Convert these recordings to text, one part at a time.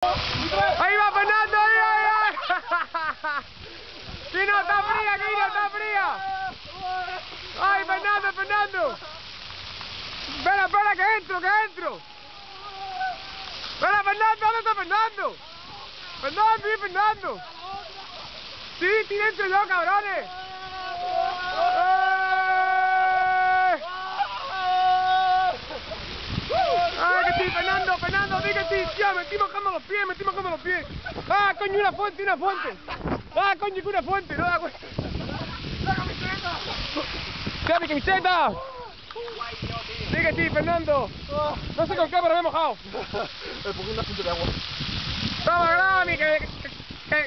Ahí va Fernando, ahí. Kino, está fría, Kino, está fría. Ay, Fernando. Espera, que entro. Espera, Fernando, ¿dónde está Fernando? Fernando. Sí, estoy dentro yo, cabrones. Ay, que sí, Fernando, di que sí, tío, me estoy mojando los pies. Ah, coño, una fuente. Ah, coño, que una fuente, no da cuenta. ¡Ya, mi camiseta! Di que sí, Fernando. No sé con qué, pero me he mojado. Pongo una fuente de agua. Toma, grábame, que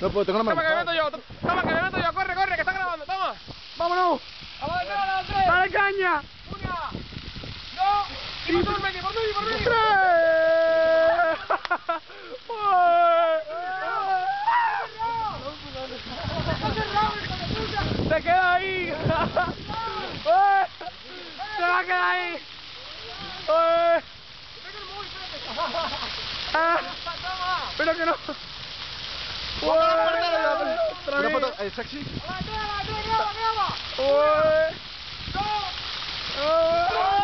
No puedo, tengo una mano. Toma, que me meto yo, corre, que está grabando, toma. Vámonos. A la caña. Una, dos, y por medio. ¡Tres! Se queda ahí. Se va a quedar ahí. Pero que no. Una foto, sexy. ¡Graba!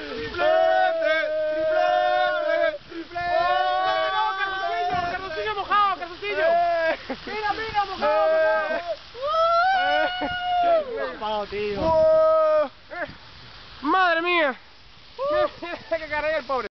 ¡Triplete! ¡Calzoncillo mojado! ¡Mira, mojado! Tío. ¡Madre mía! ¡Qué cara el pobre!